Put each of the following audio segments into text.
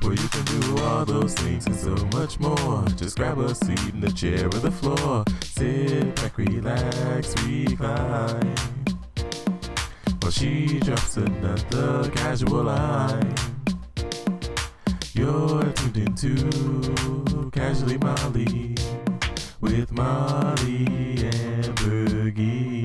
where you can do all those things and so much more. Just grab a seat in the chair or the floor. Sit back, relax, recline, while she drops another casual line. You're tuned into Casually Molly with Molly and Bergie.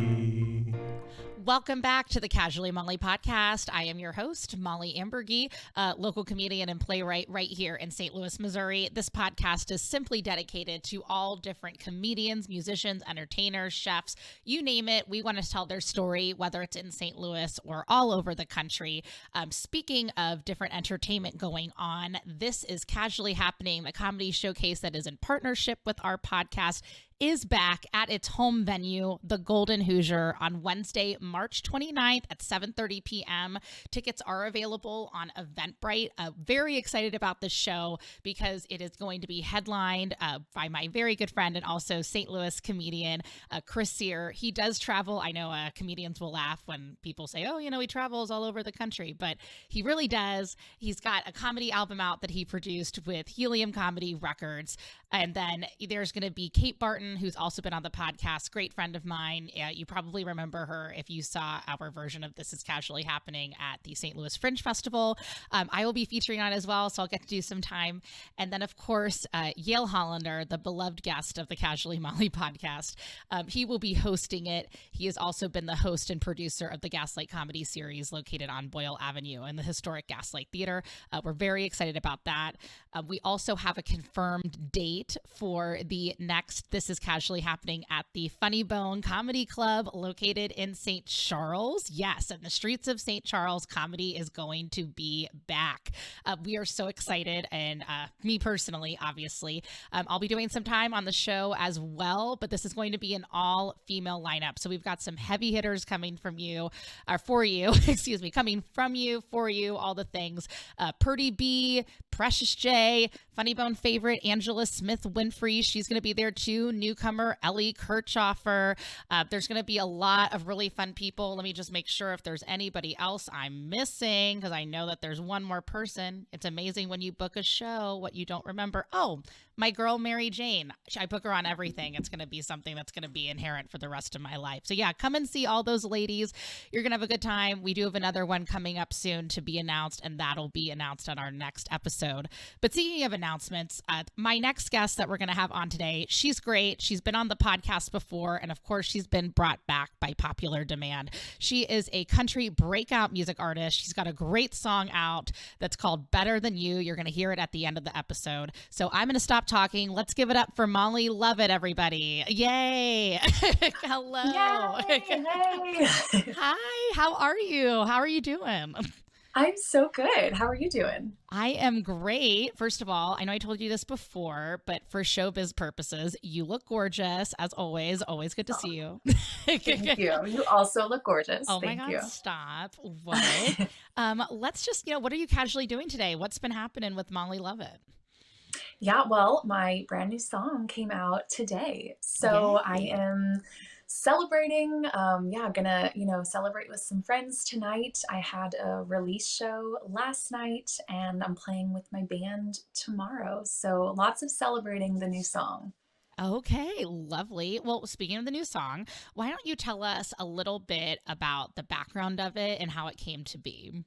Welcome back to the Casually Molly podcast. I am your host, Molly Ambergy, local comedian and playwright right here in St. Louis, Missouri. This podcast is simply dedicated to all different comedians, musicians, entertainers, chefs, you name it. We want to tell their story, whether it's in St. Louis or all over the country. Speaking of different entertainment going on, this is Casually Happening, the comedy showcase that is in partnership with our podcast, is back at its home venue, the Golden Hoosier, on Wednesday, March 29th at 7:30 p.m. Tickets are available on Eventbrite. Very excited about this show because it is going to be headlined by my very good friend and also St. Louis comedian, Chris Sear. He does travel. I know comedians will laugh when people say, oh, he travels all over the country, but he really does. He's got a comedy album out that he produced with Helium Comedy Records. And then there's going to be Kate Barton, who's also been on the podcast, great friend of mine. You probably remember her if you saw our version of This Is Casually Happening at the St. Louis Fringe Festival. I will be featuring on as well, so I'll get to do some time. And then, of course, Yale Hollander, the beloved guest of the Casually Molly podcast. He will be hosting it. He has also been the host and producer of the Gaslight comedy series located on Boyle Avenue in the historic Gaslight Theater. We're very excited about that. We also have a confirmed date for the next This Is Casually Happening at the Funny Bone Comedy Club located in St. Charles. Yes, in the streets of St. Charles, comedy is going to be back. We are so excited, and me personally, obviously. I'll be doing some time on the show as well, but this is going to be an all-female lineup. So we've got some heavy hitters coming from you, or for you, excuse me, coming from you, for you, all the things. Purdy B, Precious J, Funny Bone favorite, Angela Smith Winfrey. She's going to be there too. Newcomer Ellie Kirchhoffer. There's going to be a lot of really fun people. Let me just make sure if there's anybody else I'm missing, because I know that there's one more person. It's amazing when you book a show, what you don't remember. Oh, my girl, Mary Jane. I book her on everything. It's going to be something that's going to be inherent for the rest of my life. So yeah, come and see all those ladies. You're going to have a good time. We do have another one coming up soon to be announced, and that'll be announced on our next episode. But speaking of announcements, my next guest that we're going to have on today, she's great. She's been on the podcast before, and of course, she's been brought back by popular demand. She is a country breakout music artist. She's got a great song out that's called Better Than You. You're going to hear it at the end of the episode. So I'm going to stop talking. Let's give it up for Molly Lovett, everybody. Yay. Hello. Yay. Hey. Hi. How are you? How are you doing? I'm so good. How are you doing? I am great. First of all, I know I told you this before, but for showbiz purposes, you look gorgeous as always. Always good to see you. Thank you. You also look gorgeous. Oh Thank my God, you. stop. What? Let's just, what are you casually doing today? What's been happening with Molly Lovett? Yeah, well, my brand new song came out today. So Yay. I am celebrating, gonna, celebrate with some friends tonight. I had a release show last night and I'm playing with my band tomorrow. So lots of celebrating the new song. Okay, lovely. Well, speaking of the new song, why don't you tell us a little bit about the background of it and how it came to be?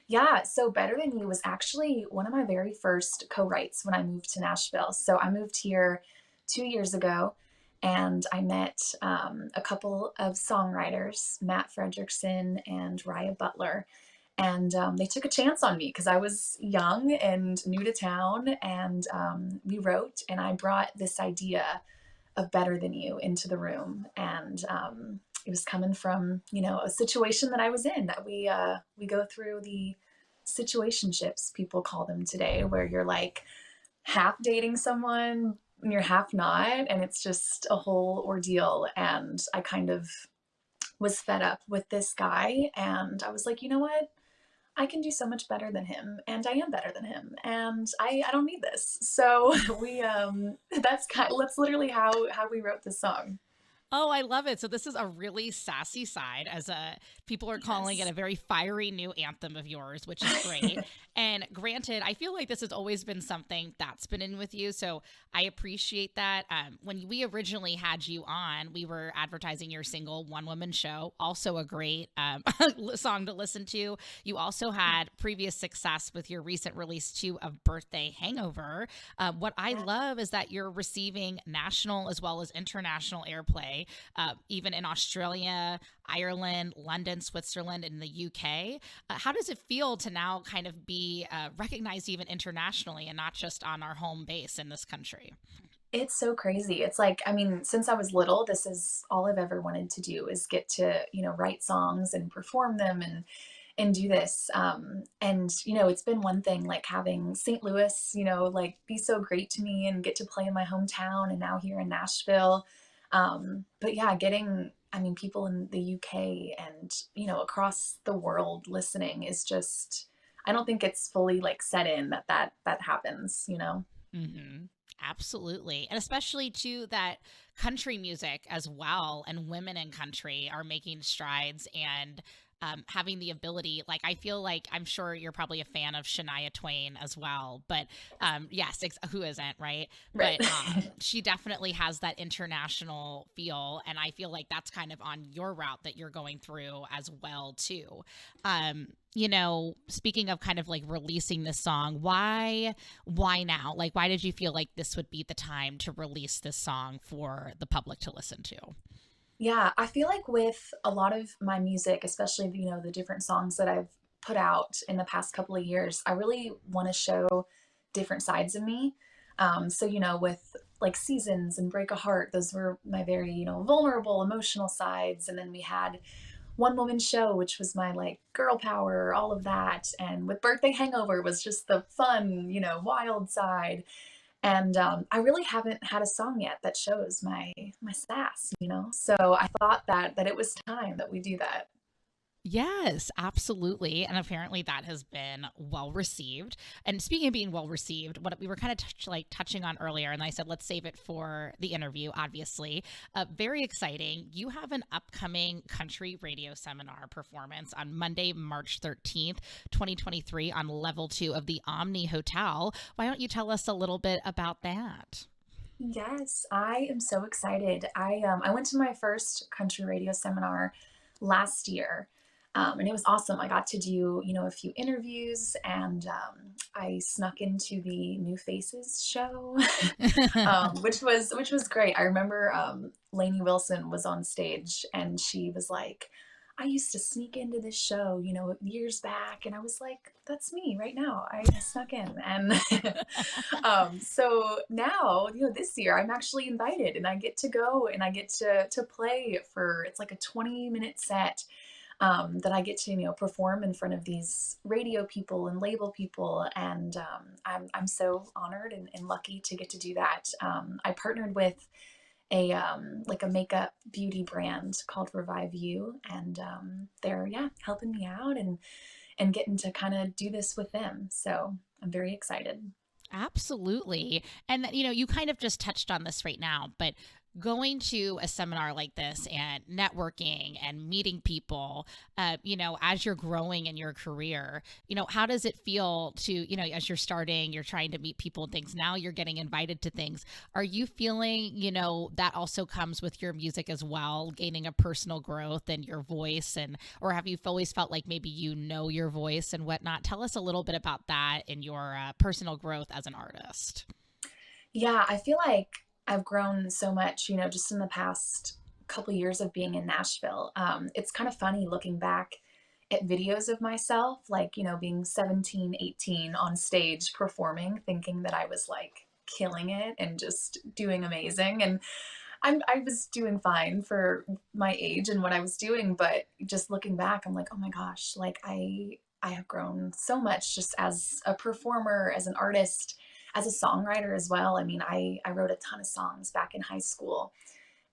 Yeah, so Better Than You was actually one of my very first co-writes when I moved to Nashville. So I moved here 2 years ago and I met a couple of songwriters, Matt Fredrickson and Raya Butler. And they took a chance on me because I was young and new to town. And we wrote, and I brought this idea of Better Than You into the room. And it was coming from, a situation that I was in. We go through the situationships, people call them today, where you're like half dating someone and you're half not. And it's just a whole ordeal. And I kind of was fed up with this guy. And I was like, you know what? I can do so much better than him, and I am better than him, and I don't need this. So we that's literally how we wrote this song. Oh, I love it. So this is a really sassy side, as a people are calling it Yes. a very fiery new anthem of yours, which is great. And granted, I feel like this has always been something that's been in with you. So I appreciate that. When we originally had you on, we were advertising your single One Woman Show, also a great song to listen to. You also had previous success with your recent release too of Birthday Hangover. What I Yeah. love is that you're receiving national as well as international airplay, even in Australia, Ireland, London, Switzerland, and the UK. How does it feel to now kind of be recognized even internationally and not just on our home base in this country? It's so crazy. It's like, I mean, since I was little, this is all I've ever wanted to do is get to, write songs and perform them and do this. And it's been one thing like having St. Louis, like be so great to me and get to play in my hometown and now here in Nashville. But yeah, getting, I mean, people in the UK and, across the world listening is just, I don't think it's fully like set in that happens. Hmm. Absolutely. And especially too that country music as well and women in country are making strides and having the ability, like I feel like I'm sure you're probably a fan of Shania Twain as well, but yes, who isn't, right? Right. But she definitely has that international feel, and I feel like that's kind of on your route that you're going through as well too. Speaking of kind of like releasing this song, why now? Like, why did you feel like this would be the time to release this song for the public to listen to? Yeah, I feel like with a lot of my music, especially, the different songs that I've put out in the past couple of years, I really want to show different sides of me. So, with like Seasons and Break a Heart, those were my very, vulnerable, emotional sides. And then we had One Woman Show, which was my like girl power, all of that. And with Birthday Hangover was just the fun, wild side. And I really haven't had a song yet that shows my sass. So I thought that it was time that we do that. Yes, absolutely. And apparently that has been well received. And speaking of being well received, what we were kind of touching on earlier, and I said, let's save it for the interview, obviously. Very exciting. You have an upcoming country radio seminar performance on Monday, March 13th, 2023 on level 2 of the Omni Hotel. Why don't you tell us a little bit about that? Yes, I am so excited. I went to my first country radio seminar last year. And it was awesome. I got to do, a few interviews and I snuck into the New Faces show, which was great. I remember Lainey Wilson was on stage and she was like, I used to sneak into this show, years back. And I was like, that's me right now. I snuck in. And so now, this year I'm actually invited and I get to go and I get to play for, it's like a 20-minute set that I get to, perform in front of these radio people and label people. And I'm so honored and lucky to get to do that. I partnered with like a makeup beauty brand called Revive You, and they're helping me out and getting to kind of do this with them. So I'm very excited. Absolutely. And you kind of just touched on this right now, but going to a seminar like this and networking and meeting people, as you're growing in your career, how does it feel to, as you're starting, you're trying to meet people and things, now you're getting invited to things. Are you feeling, that also comes with your music as well, gaining a personal growth and your voice, or have you always felt like maybe your voice and whatnot? Tell us a little bit about that and your personal growth as an artist. Yeah, I feel like I've grown so much, just in the past couple years of being in Nashville. It's kind of funny looking back at videos of myself, like, being 17, 18 on stage performing, thinking that I was like killing it and just doing amazing. And I was doing fine for my age and what I was doing, but just looking back, I'm like, oh my gosh, like I have grown so much just as a performer, as an artist, as a songwriter as well. I mean, I wrote a ton of songs back in high school,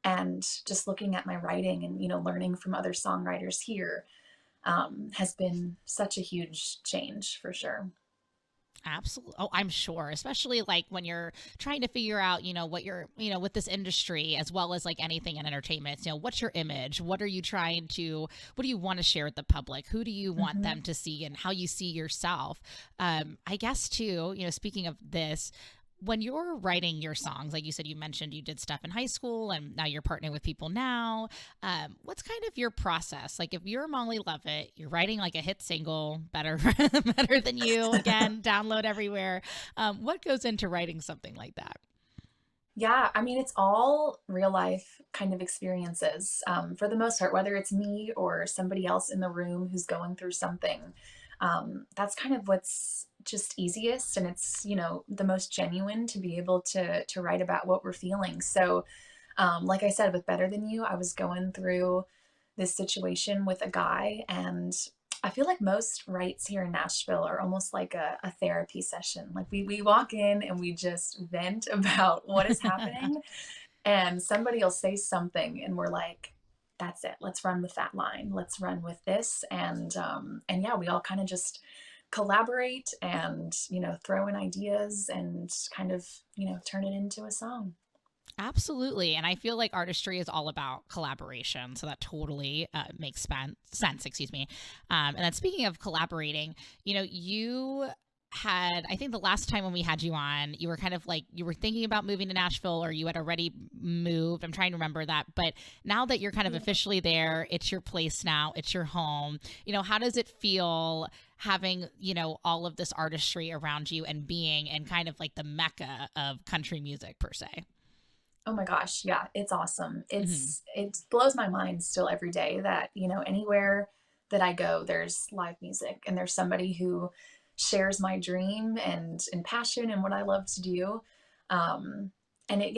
and just looking at my writing and, learning from other songwriters here has been such a huge change for sure. Absolutely. Oh, I'm sure, especially like when you're trying to figure out, what you're, with this industry, as well as like anything in entertainment, what's your image? What do you want to share with the public? Who do you want Hmm. them to see and how you see yourself? I guess too, speaking of this, when you're writing your songs, like you said, you mentioned you did stuff in high school and now you're partnering with people now. What's kind of your process? Like if you're Molly Lovett, you're writing like a hit single, better, better than you, again, download everywhere. What goes into writing something like that? Yeah, I mean, it's all real life kind of experiences, for the most part, whether it's me or somebody else in the room who's going through something. That's kind of what's just easiest, and it's, the most genuine to be able to write about what we're feeling. So, like I said, with Better Than You, I was going through this situation with a guy, and I feel like most rights here in Nashville are almost like a therapy session. Like we walk in and we just vent about what is happening, and somebody will say something, and we're like, "That's it. Let's run with that line. Let's run with this." And yeah, we all kind of just collaborate and throw in ideas and kind of turn it into a song. Absolutely. And I feel like artistry is all about collaboration. So that totally makes sense, excuse me. And then speaking of collaborating, you had, I think the last time when we had you on, you were kind of like, you were thinking about moving to Nashville or you had already moved. I'm trying to remember that. But now that you're kind of Yeah. officially there, it's your place now, it's your home. How does it feel having, all of this artistry around you and being in kind of like the mecca of country music per se? Oh my gosh, yeah, it's awesome. Hmm. It blows my mind still every day that, anywhere that I go, there's live music and there's somebody who shares my dream and passion and what I love to do. Um, and it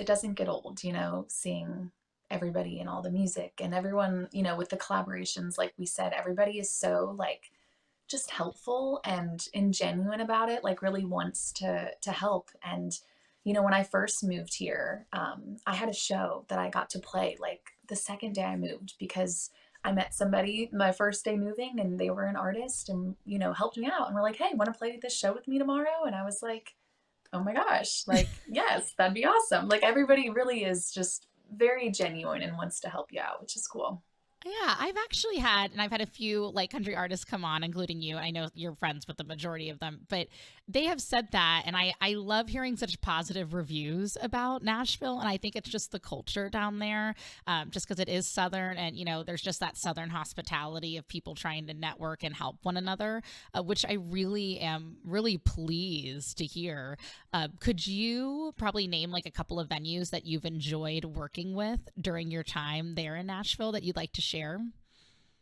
doesn't get old, seeing everybody and all the music and everyone, with the collaborations, like we said, everybody is so like just helpful and genuine about it, like really wants to help. And when I first moved here, I had a show that I got to play like the second day I moved because I met somebody my first day moving, and they were an artist and helped me out and were like, "Hey, want to play this show with me tomorrow?" And I was like, "Oh my gosh, like yes, that'd be awesome." Like everybody really is just very genuine and wants to help you out, which is cool. Yeah, I've had a few like country artists come on, including you. I know you're friends with the majority of them, but they have said that. And I love hearing such positive reviews about Nashville. And I think it's just the culture down there, just because it is Southern and, there's just that Southern hospitality of people trying to network and help one another, which I really am really pleased to hear. Could you probably name like a couple of venues that you've enjoyed working with during your time there in Nashville that you'd like to share?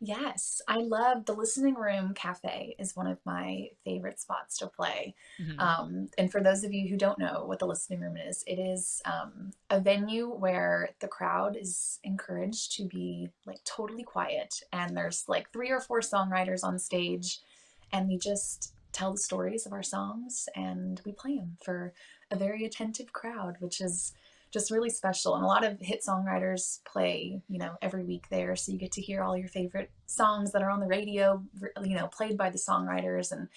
Yes, I love the Listening Room Cafe is one of my favorite spots to play. Hmm. And for those of you who don't know what the Listening Room is, it is a venue where the crowd is encouraged to be like totally quiet, and there's like three or four songwriters on stage, and we just tell the stories of our songs and we play them for a very attentive crowd, which is just really special. And a lot of hit songwriters play, every week there. So you get to hear all your favorite songs that are on the radio, played by the songwriters. And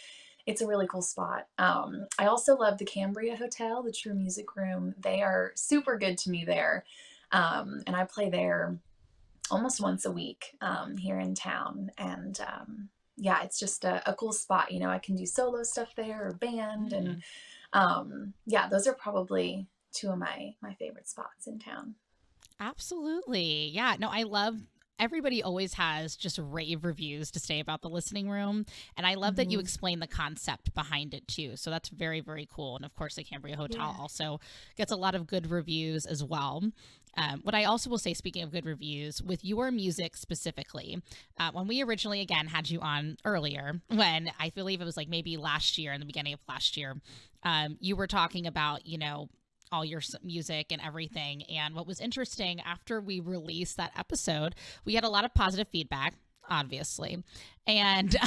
it's a really cool spot. I also love the Cambria Hotel, the True Music Room. They are super good to me there. And I play there almost once a week here in town. And yeah, it's just a cool spot. I can do solo stuff there or band. And Mm. yeah, those are probably two of my favorite spots in town. Absolutely. Yeah. No, I love everybody always has just rave reviews to say about the listening room. And I love that you Hmm. explain the concept behind it too. So that's very, very cool. And of course, the Cambria Hotel Yeah. also gets a lot of good reviews as well. What I also will say, speaking of good reviews, with your music specifically, when we originally again had you on earlier, when I believe it was like maybe last year, in the beginning of last year, you were talking about, all your music and everything. And what was interesting after we released that episode, we had a lot of positive feedback, obviously, and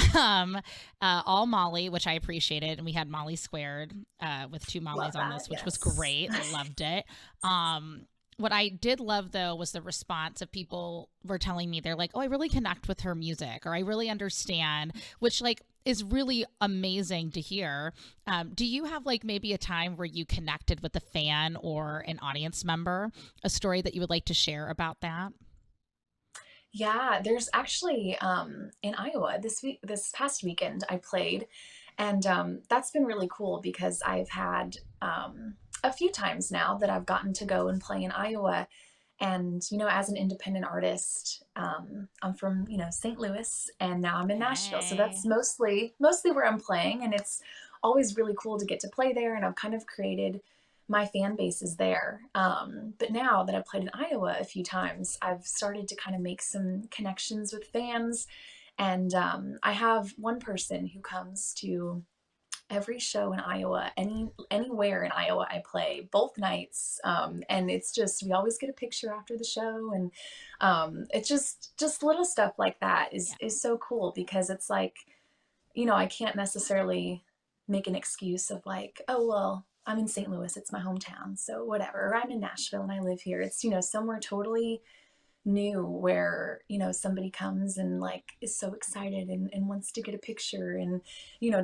all Molly, which I appreciated. And we had Molly Squared with two Love Mollys on that. this, which was Yes. great. I loved it. What I did love though was the response of people were telling me they're like, "Oh, I really connect with her music," or "I really understand," which like is really amazing to hear. Do you have like maybe a time where you connected with a fan or an audience member, a story that you would like to share about that? Yeah, there's actually in Iowa this past weekend I played, and that's been really cool because I've had a few times now that I've gotten to go and play in Iowa. And as an independent artist, I'm from St. Louis, and now I'm in Nashville, so Hey. that's mostly where I'm playing, and it's always really cool to get to play there. And I've kind of created my fan base is there. But now that I've played in Iowa a few times, I've started to kind of make some connections with fans. And I have one person who comes to every show in Iowa, anywhere in Iowa I play, both nights. And it's just we always get a picture after the show, and it's just little stuff like that Yeah. is so cool because it's like, I can't necessarily make an excuse of like, oh well, I'm in St. Louis, it's my hometown, so whatever. Or I'm in Nashville and I live here. It's somewhere totally new where somebody comes and like is so excited and wants to get a picture and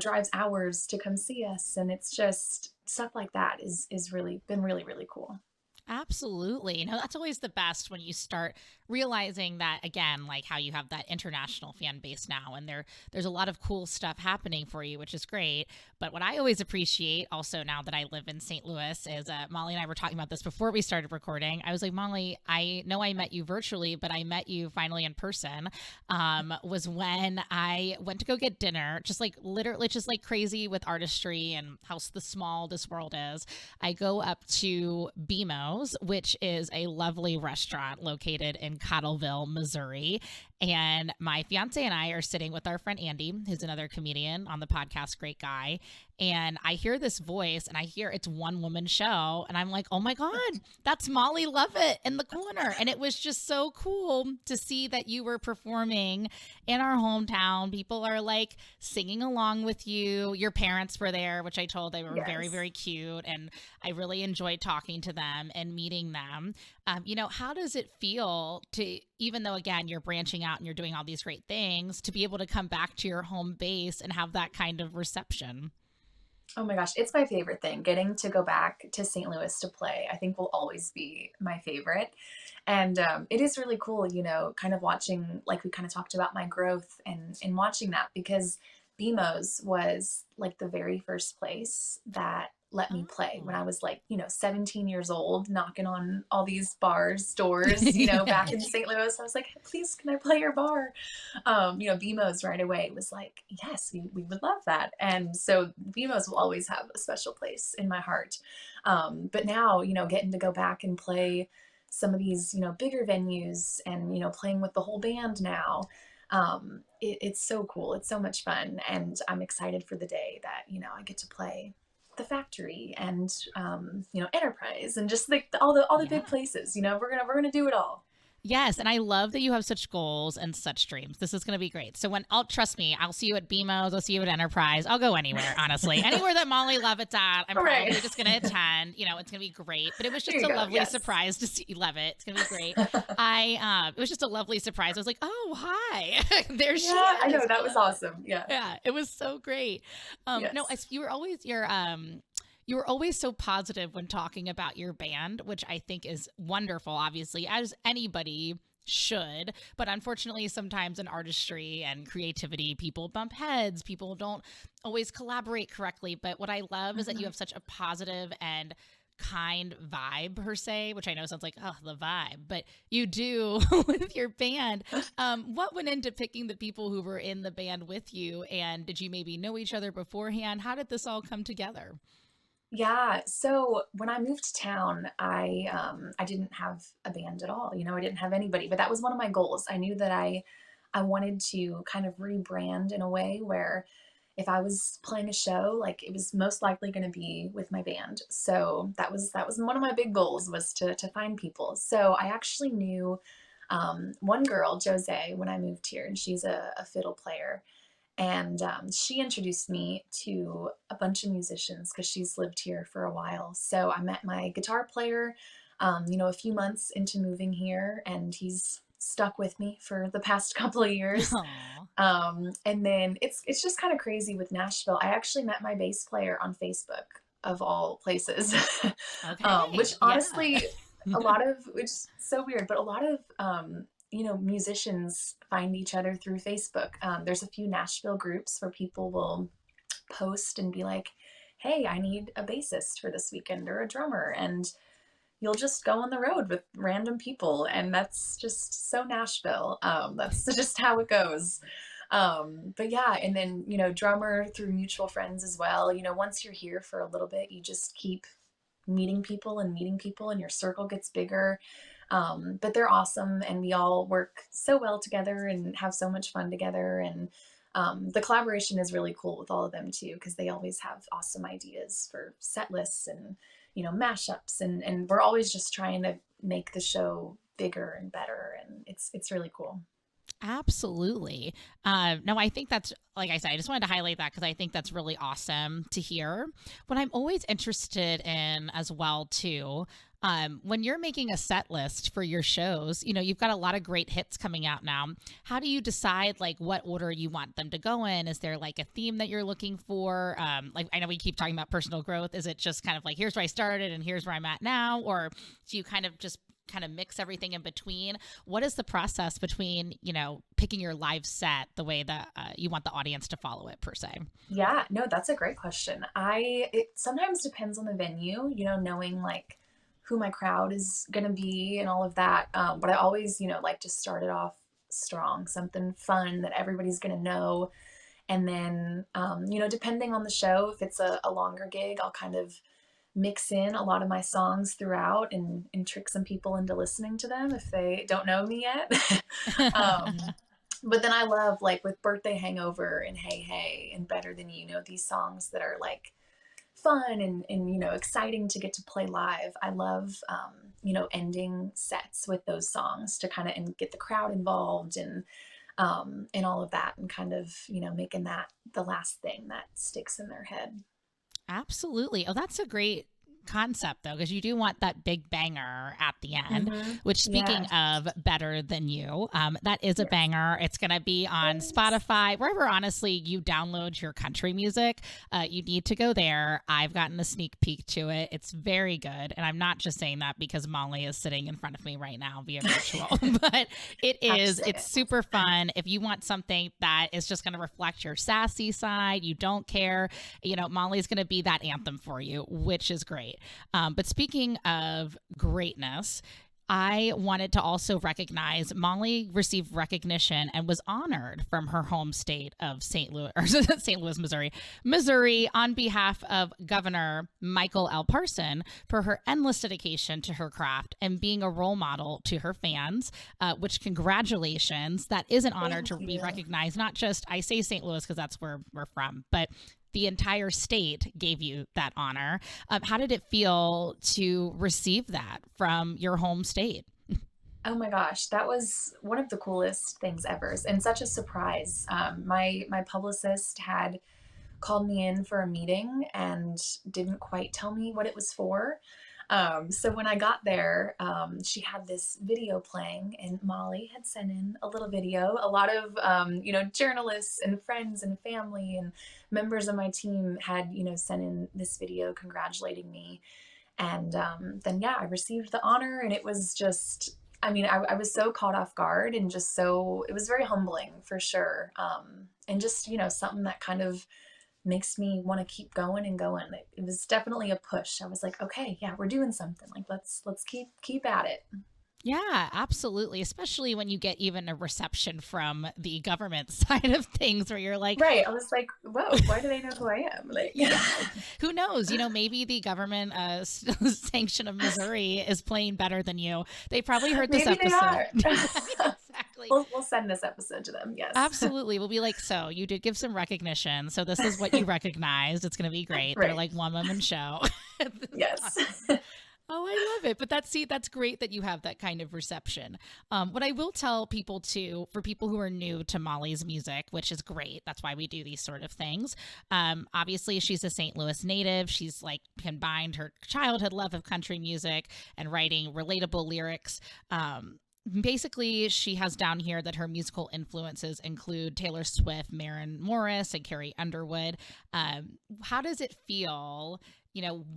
drives hours to come see us, and it's just stuff like that is really been really really cool. Absolutely. That's always the best when you start realizing that again, like how you have that international fan base now and there's a lot of cool stuff happening for you, which is great. But what I always appreciate also now that I live in St. Louis is Molly and I were talking about this before we started recording. I was like, Molly, I know I met you virtually, but I met you finally in person. Was when I went to go get dinner, just like literally just like crazy with artistry and how the small this world is. I go up to BMO's, which is a lovely restaurant located in Cottleville, Missouri. And my fiance and I are sitting with our friend Andy, who's another comedian on the podcast, great guy. And I hear this voice and I hear it's one woman show. And I'm like, oh my God, that's Molly Lovett in the corner. And it was just so cool to see that you were performing in our hometown. People are like singing along with you. Your parents were there, which I told they were very, Yes. very cute. And I really enjoyed talking to them and meeting them. How does it feel to, even though again, you're branching out and you're doing all these great things, to be able to come back to your home base and have that kind of reception? Oh my gosh, it's my favorite thing. Getting to go back to St. Louis to play, I think will always be my favorite. And it is really cool, kind of watching, like we kind of talked about my growth and watching that because BMO's was like the very first place that let me play when Oh, I was like, 17 years old, knocking on all these bars, doors, back in yes. St. Louis. I was like, please, can I play your bar? BMO's right away was like, yes, we would love that. And so BMO's will always have a special place in my heart. But now, getting to go back and play some of these, bigger venues and, playing with the whole band now, it's so cool. It's so much fun. And I'm excited for the day that, I get to play the factory and Enterprise and just like all the big Yeah. places. We're gonna do it all. Yes, and I love that you have such goals and such dreams. This is going to be great. So I'll trust me, I'll see you at BMO's, I'll see you at Enterprise. I'll go anywhere, honestly. Anywhere that Molly Lovett's at, I'm Right. probably just going to attend. It's going to be great. But it was There just you a go. lovely Yes. surprise to see Lovett. It's going to be great. It was just a lovely surprise. I was like, "Oh, hi." There she Yeah, I know. is. That was awesome. Yeah. Yeah, it was so great. No, Yes. you were always so positive when talking about your band, which I think is wonderful, obviously, as anybody should. But unfortunately, sometimes in artistry and creativity, people bump heads, people don't always collaborate correctly. But what I love is that you Mhm. have such a positive and kind vibe per se, which I know sounds like, oh, the vibe, but you do with your band. What went into picking the people who were in the band with you? And did you maybe know each other beforehand? How did this all come together? Yeah. So when I moved to town, I didn't have a band at all. I didn't have anybody, but that was one of my goals. I knew that I wanted to kind of rebrand in a way where if I was playing a show, like it was most likely going to be with my band. So that was one of my big goals was to find people. So I actually knew one girl, Jose, when I moved here, and she's a fiddle player. And she introduced me to a bunch of musicians because she's lived here for a while. So I met my guitar player, a few months into moving here, and he's stuck with me for the past couple of years. Aw. And then it's just kind of crazy with Nashville. I actually met my bass player on Facebook of all places, which Okay. Yeah. honestly, which is so weird, but a lot of, musicians find each other through Facebook. There's a few Nashville groups where people will post and be like, hey, I need a bassist for this weekend or a drummer. And you'll just go on the road with random people. And that's just so Nashville. That's just how it goes. But yeah, and then, drummer through mutual friends as well. Once you're here for a little bit, you just keep meeting people and your circle gets bigger. But they're awesome and we all work so well together and have so much fun together. And the collaboration is really cool with all of them too, because they always have awesome ideas for set lists and, mashups. And we're always just trying to make the show bigger and better. And it's really cool. Absolutely. No, I think that's, like I said, I just wanted to highlight that because I think that's really awesome to hear. What I'm always interested in as well, too, when you're making a set list for your shows, you've got a lot of great hits coming out now. How do you decide like what order you want them to go in? Is there like a theme that you're looking for? Like I know we keep talking about personal growth. Is it just kind of like, here's where I started and here's where I'm at now? Or do you kind of mix everything in between? What is the process between, picking your live set the way that you want the audience to follow it per se? Yeah, no, that's a great question. It sometimes depends on the venue, knowing like who my crowd is going to be and all of that. But I always, like to start it off strong, something fun that everybody's going to know. And then, depending on the show, if it's a longer gig, I'll kind of mix in a lot of my songs throughout and trick some people into listening to them if they don't know me yet. But then I love like with Birthday Hangover and Hey Hey and Better Than You, these songs that are like fun and exciting to get to play live. I love, ending sets with those songs to kind of get the crowd involved and all of that and kind of, making that the last thing that sticks in their head. Absolutely. Oh, that's a great concept though, because you do want that big banger at the end, which speaking of Better Than You, that is a banger. It's going to be on Spotify, wherever honestly you download your country music. You need to go there. I've gotten a sneak peek to it. It's very good. And I'm not just saying that because Molly is sitting in front of me right now via virtual, but it's super fun. If you want something that is just going to reflect your sassy side, you don't care, Molly's going to be that anthem for you, which is great. But speaking of greatness, I wanted to also recognize Molly received recognition and was honored from her home state of St. Louis, Missouri, on behalf of Governor Michael L. Parson for her endless dedication to her craft and being a role model to her fans, which congratulations. That is an honor to be recognized. Not just, I say St. Louis because that's where we're from, but the entire state gave you that honor. How did it feel to receive that from your home state? Oh my gosh, that was one of the coolest things ever and such a surprise. My publicist had called me in for a meeting and didn't quite tell me what it was for. So when I got there, she had this video playing and Molly had sent in a little video. A lot of, journalists and friends and family and members of my team had, sent in this video congratulating me. And then, I received the honor and it was just, I was so caught off guard and just it was very humbling for sure. And just, something that kind of makes me want to keep going and going. It was definitely a push. I was like, okay, yeah, we're doing something. Like, let's keep at it. Yeah, absolutely. Especially when you get even a reception from the government side of things where you're like, right. I was like, whoa, why do they know who I am? Like, yeah, who knows? Maybe the government sanction of Missouri is playing Better Than You. They probably heard this maybe episode. They are. Exactly. We'll send this episode to them. Yes. Absolutely. We'll be like, so you did give some recognition. So this is what you recognized. It's going to be great. Right. They're like one woman show. Yes. Oh, I love it. But that's great that you have that kind of reception. What I will tell people too, for people who are new to Molly's music, which is great. That's why we do these sort of things. Obviously she's a St. Louis native. She's like combined her childhood love of country music and writing relatable lyrics. basically she has down here that her musical influences include Taylor Swift, Maren Morris, and Carrie Underwood. How does it feel,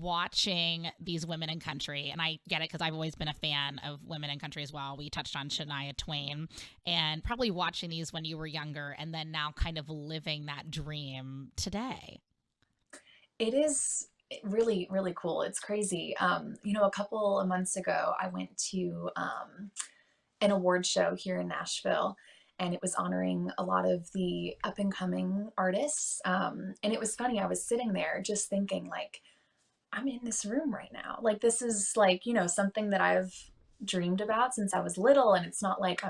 watching these women in country? And I get it because I've always been a fan of women in country as well. We touched on Shania Twain, and probably watching these when you were younger and then now kind of living that dream today. It is really, really cool. It's crazy. A couple of months ago, I went to an award show here in Nashville, and it was honoring a lot of the up and coming artists. And it was funny. I was sitting there just thinking, like, I'm in this room right now. Like, this is like, something that I've dreamed about since I was little. And it's not like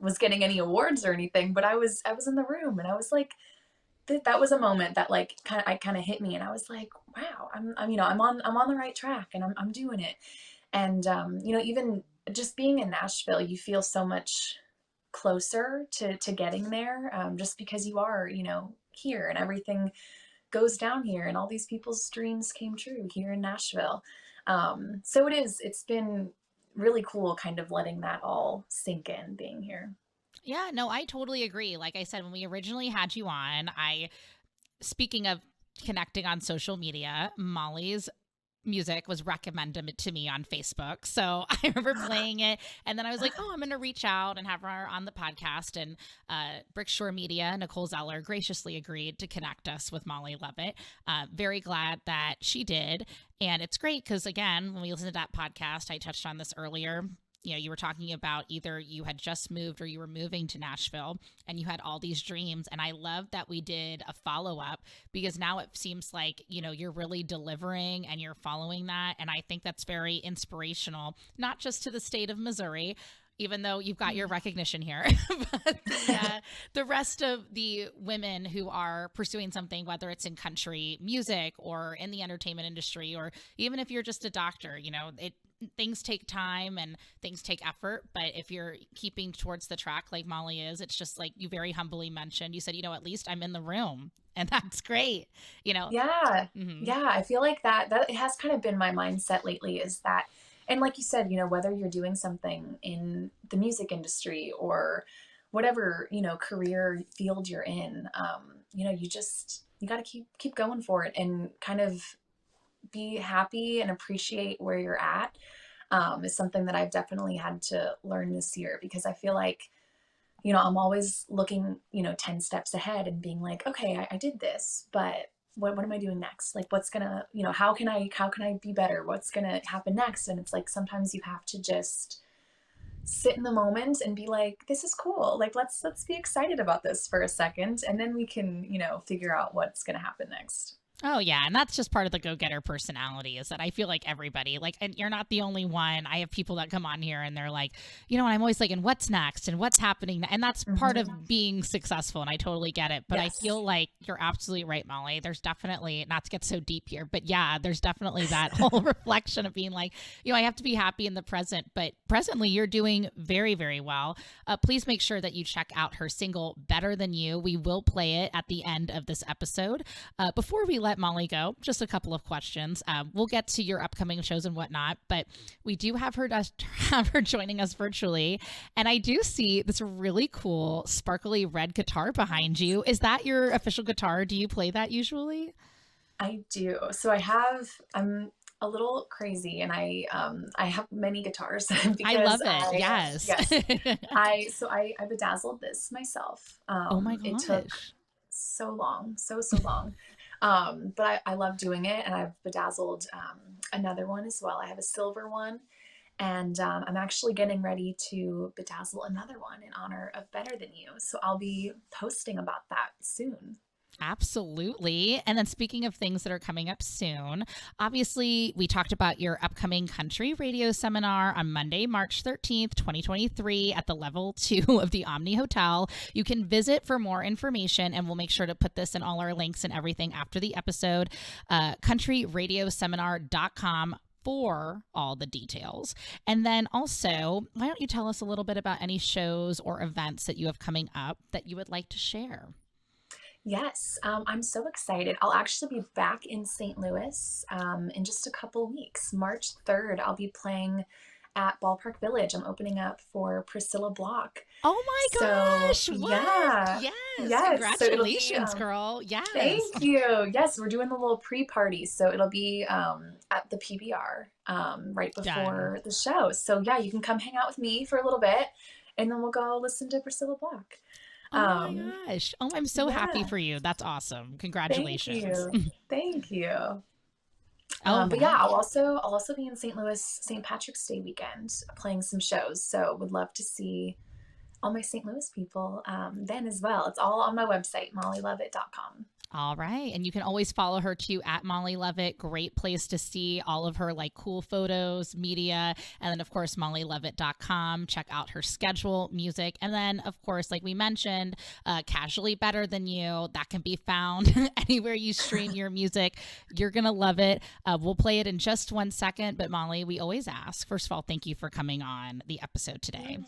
was getting any awards or anything, but I was in the room, and I was like, that was a moment that like kind of hit me, and I was like, wow, I'm on the right track, and I'm doing it. And even just being in Nashville, you feel so much closer to getting there, just because you are, here, and everything goes down here, and all these people's dreams came true here in Nashville. So it's been really cool kind of letting that all sink in, being here. Yeah, no, I totally agree. Like I said, when we originally had you on, speaking of connecting on social media, Molly's music was recommended to me on Facebook. So I remember playing it, and then I was like, oh, I'm going to reach out and have her on the podcast. And Brickshore Media, Nicole Zeller, graciously agreed to connect us with Molly Lovett. Very glad that she did. And it's great because, again, when we listen to that podcast, I touched on this earlier. You were talking about either you had just moved or you were moving to Nashville and you had all these dreams. And I love that we did a follow-up, because now it seems like, you're really delivering and you're following that. And I think that's very inspirational, not just to the state of Missouri, even though you've got your recognition here, but the rest of the women who are pursuing something, whether it's in country music or in the entertainment industry, or even if you're just a doctor, things take time and things take effort. But if you're keeping towards the track like Molly is, it's just like you very humbly mentioned, you said, at least I'm in the room, and that's great, Yeah. Mm-hmm. Yeah. I feel like that it has kind of been my mindset lately, is that, and like you said, whether you're doing something in the music industry or whatever, career field you're in, you got to keep going for it and kind of be happy and appreciate where you're at, is something that I've definitely had to learn this year, because I feel like, I'm always looking, 10 steps ahead and being like, okay, I did this, but what am I doing next? Like, what's gonna, how can I be better? What's gonna happen next? And it's like, sometimes you have to just sit in the moment and be like, this is cool. Like, let's be excited about this for a second. And then we can, figure out what's gonna happen next. Oh, yeah. And that's just part of the go-getter personality, is that I feel like everybody, like, and you're not the only one. I have people that come on here and they're like, and I'm always like, and what's next and what's happening? And that's part of being successful. And I totally get it. But yes. I feel like you're absolutely right, Molly. There's definitely, not to get so deep here, but yeah, there's definitely that whole reflection of being like, I have to be happy in the present. But presently, you're doing very, very well. Please make sure that you check out her single, Better Than You. We will play it at the end of this episode. Before we let Molly go, just a couple of questions. We'll get to your upcoming shows and whatnot, but we do have her joining us virtually. And I do see this really cool sparkly red guitar behind you. Is that your official guitar? Do you play that usually? I do. So I'm a little crazy, and I have many guitars. I love it. Yes. I bedazzled this myself. Oh my gosh. It took so long. But I love doing it, and I've bedazzled another one as well. I have a silver one, and I'm actually getting ready to bedazzle another one in honor of Better Than You. So I'll be posting about that soon. Absolutely. And then speaking of things that are coming up soon, obviously we talked about your upcoming country radio seminar on Monday, March 13th, 2023 at the level 2 of the Omni Hotel. You can visit for more information, and we'll make sure to put this in all our links and everything after the episode, countryradioseminar.com for all the details. And then also, why don't you tell us a little bit about any shows or events that you have coming up that you would like to share? Yes, I'm so excited. I'll actually be back in St. Louis in just a couple weeks. March 3rd, I'll be playing at Ballpark Village. I'm opening up for Priscilla Block. Oh my gosh. What? Yeah. Yes. Yes. So it'll be, Congratulations, girl. Yes. thank you. Yes, we're doing the little pre-party. So it'll be at the PBR right before the show. So yeah, you can come hang out with me for a little bit and then we'll go listen to Priscilla Block. Oh my gosh. Oh, I'm so happy for you. That's awesome. Congratulations. Thank you. Thank you. Oh, But yeah, I'll also be in St. Louis St. Patrick's Day weekend playing some shows. So would love to see all my St. Louis people then as well. It's all on my website, mollylovett.com. all right. And you can always follow her too at Molly Lovett. Great place to see all of her like cool photos, media, and then of course, mollylovett.com. Check out her schedule, music. And then of course, like we mentioned, Casually Better Than You, that can be found anywhere you stream your music. You're going to love it. We'll play it in just 1 second. But Molly, we always ask, first of all, thank you for coming on the episode today.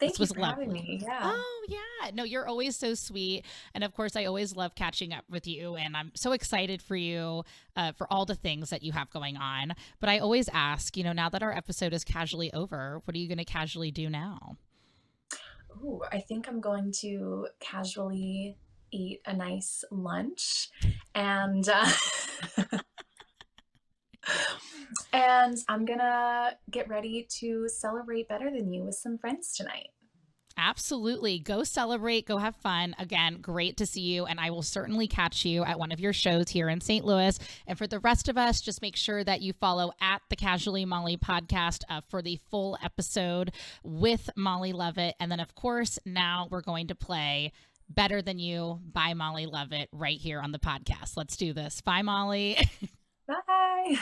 Thank you for having me. Yeah. Oh, yeah. No, you're always so sweet. And of course, I always love catching up with you. And I'm so excited for you for all the things that you have going on. But I always ask, now that our episode is casually over, what are you going to casually do now? Ooh, I think I'm going to casually eat a nice lunch and and I'm gonna get ready to celebrate Better Than You with some friends tonight. Absolutely. Go celebrate. Go have fun. Again, great to see you. And I will certainly catch you at one of your shows here in St. Louis. And for the rest of us, just make sure that you follow at the Casually Molly podcast for the full episode with Molly Lovett. And then, of course, now we're going to play Better Than You by Molly Lovett right here on the podcast. Let's do this. Bye, Molly. Bye.